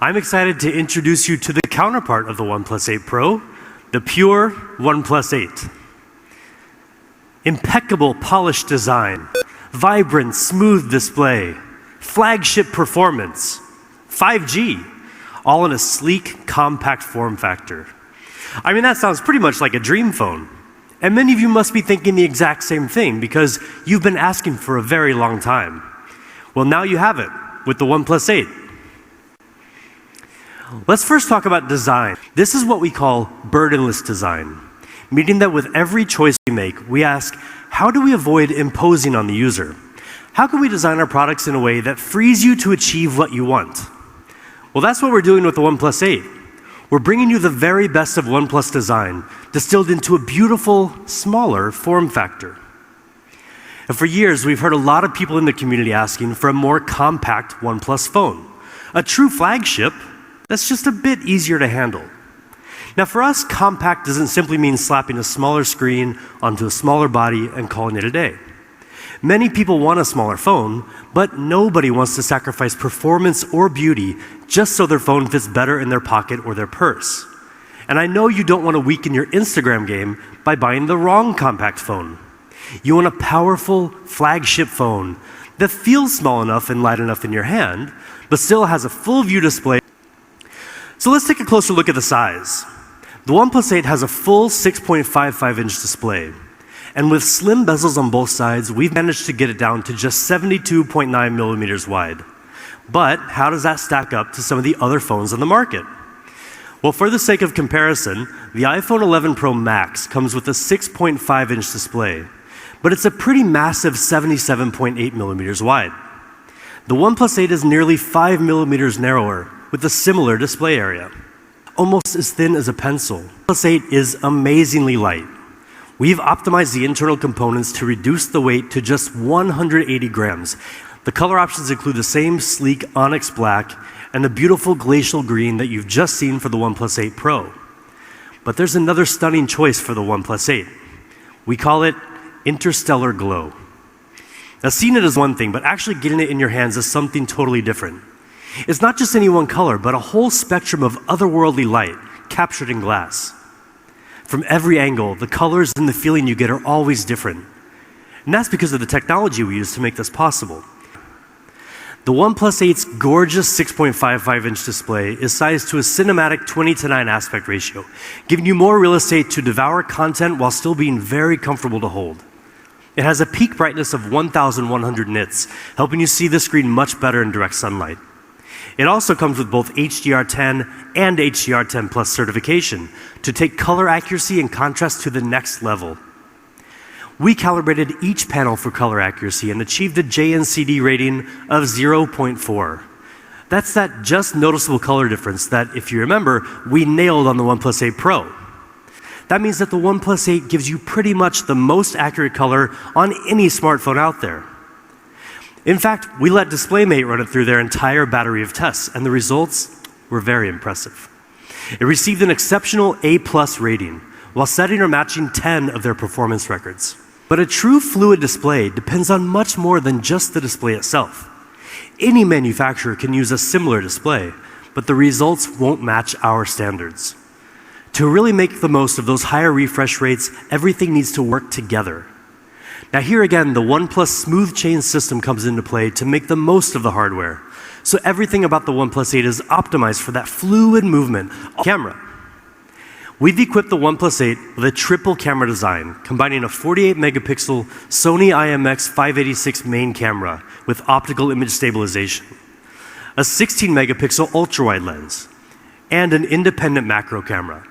I'm excited to introduce you to the counterpart of the OnePlus 8 Pro, the pure OnePlus 8. Impeccable polished design, vibrant smooth display, flagship performance, 5G, all in a sleek, compact form factor. I mean, that sounds pretty much like a dream phone. And many of you must be thinking the exact same thing because you've been asking for a very long time. Well, now you have it with the OnePlus 8. Let's first talk about design. This is what we call burdenless design, meaning that with every choice we make, we ask, how do we avoid imposing on the user? How can we design our products in a way that frees you to achieve what you want? Well, that's what we're doing with the OnePlus 8. We're bringing you the very best of OnePlus design, distilled into a beautiful, smaller form factor. And for years, we've heard a lot of people in the community asking for a more compact OnePlus phone. A true flagship that's just a bit easier to handle. Now for us, compact doesn't simply mean slapping a smaller screen onto a smaller body and calling it a day. Many people want a smaller phone, but nobody wants to sacrifice performance or beauty just so their phone fits better in their pocket or their purse. And I know you don't want to weaken your Instagram game by buying the wrong compact phone. You want a powerful flagship phone that feels small enough and light enough in your hand, but still has a full view display. So let's take a closer look at the size. The OnePlus 8 has a full 6.55-inch display. And with slim bezels on both sides, we've managed to get it down to just 72.9 millimeters wide. But how does that stack up to some of the other phones on the market? Well, for the sake of comparison, the iPhone 11 Pro Max comes with a 6.5-inch display, but it's a pretty massive 77.8 millimeters wide. The OnePlus 8 is nearly 5 millimeters narrower, with a similar display area. Almost as thin as a pencil. The OnePlus 8 is amazingly light. We've optimized the internal components to reduce the weight to just 180 grams. The color options include the same sleek onyx black and the beautiful glacial green that you've just seen for the OnePlus 8 Pro. But there's another stunning choice for the OnePlus 8. We call it Interstellar Glow. Now, seeing it is one thing, but actually getting it in your hands is something totally different. It's not just any one color, but a whole spectrum of otherworldly light captured in glass. From every angle, the colors and the feeling you get are always different. And that's because of the technology we use to make this possible. The OnePlus 8's gorgeous 6.55-inch display is sized to a cinematic 20:9 aspect ratio, giving you more real estate to devour content while still being very comfortable to hold. It has a peak brightness of 1,100 nits, helping you see the screen much better in direct sunlight. It also comes with both HDR10 and HDR10 Plus certification to take color accuracy and contrast to the next level. We calibrated each panel for color accuracy and achieved a JNCD rating of 0.4. That's that just noticeable color difference that, if you remember, we nailed on the OnePlus 8 Pro. That means that the OnePlus 8 gives you pretty much the most accurate color on any smartphone out there. In fact, we let DisplayMate run it through their entire battery of tests, and the results were very impressive. It received an exceptional A+ rating, while setting or matching 10 of their performance records. But a true fluid display depends on much more than just the display itself. Any manufacturer can use a similar display, but the results won't match our standards. To really make the most of those higher refresh rates, everything needs to work together. Now here again, the OnePlus Smooth Chain system comes into play to make the most of the hardware. So everything about the OnePlus 8 is optimized for that fluid movement camera. We've equipped the OnePlus 8 with a triple camera design, combining a 48 megapixel Sony IMX586 main camera with optical image stabilization, a 16 megapixel ultra-wide lens, and an independent macro camera.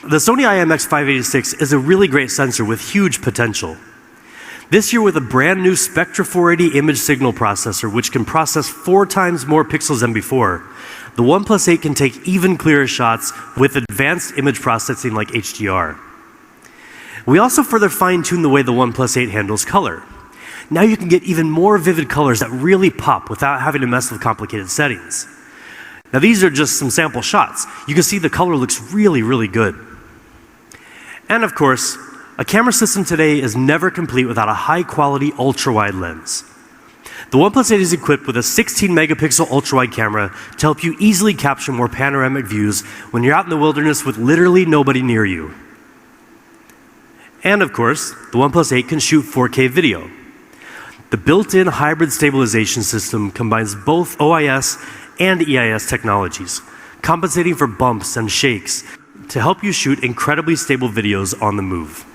The Sony IMX586 is a really great sensor with huge potential. This year, with a brand new Spectra 480 image signal processor, which can process 4 times more pixels than before, the OnePlus 8 can take even clearer shots with advanced image processing like HDR. We also further fine-tuned the way the OnePlus 8 handles color. Now you can get even more vivid colors that really pop without having to mess with complicated settings. Now these are just some sample shots. You can see the color looks really, really good. And of course, a camera system today is never complete without a high-quality ultra-wide lens. The OnePlus 8 is equipped with a 16 megapixel ultra-wide camera to help you easily capture more panoramic views when you're out in the wilderness with literally nobody near you. And of course, the OnePlus 8 can shoot 4K video. The built-in hybrid stabilization system combines both OIS and EIS technologies, compensating for bumps and shakes to help you shoot incredibly stable videos on the move.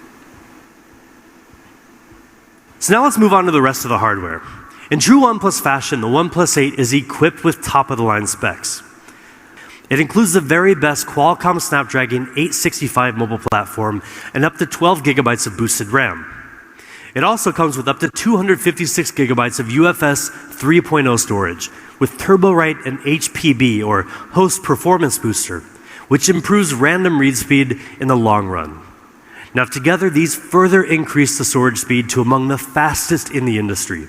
So now let's move on to the rest of the hardware. In true OnePlus fashion, the OnePlus 8 is equipped with top-of-the-line specs. It includes the very best Qualcomm Snapdragon 865 mobile platform and up to 12 gigabytes of boosted RAM. It also comes with up to 256 gigabytes of UFS 3.0 storage with TurboWrite and HPB, or Host Performance Booster, which improves random read speed in the long run. Now together, these further increase the storage speed to among the fastest in the industry.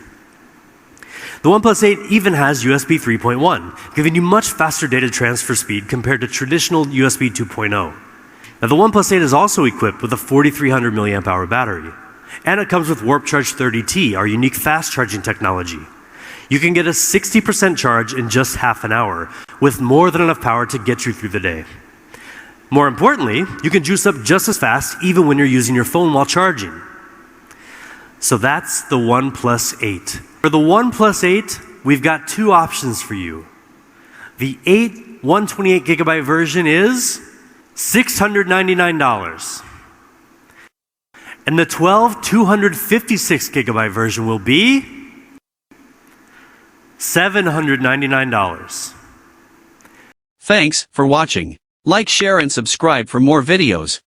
The OnePlus 8 even has USB 3.1, giving you much faster data transfer speed compared to traditional USB 2.0. Now the OnePlus 8 is also equipped with a 4300 milliamp hour battery. And it comes with Warp Charge 30T, our unique fast charging technology. You can get a 60% charge in just half an hour, with more than enough power to get you through the day. More importantly, you can juice up just as fast even when you're using your phone while charging. So that's the OnePlus 8. For the OnePlus 8, we've got two options for you. The 8 128 gigabyte version is $699. And the 12 256 gigabyte version will be $799. Thanks for watching. Like, share and subscribe for more videos.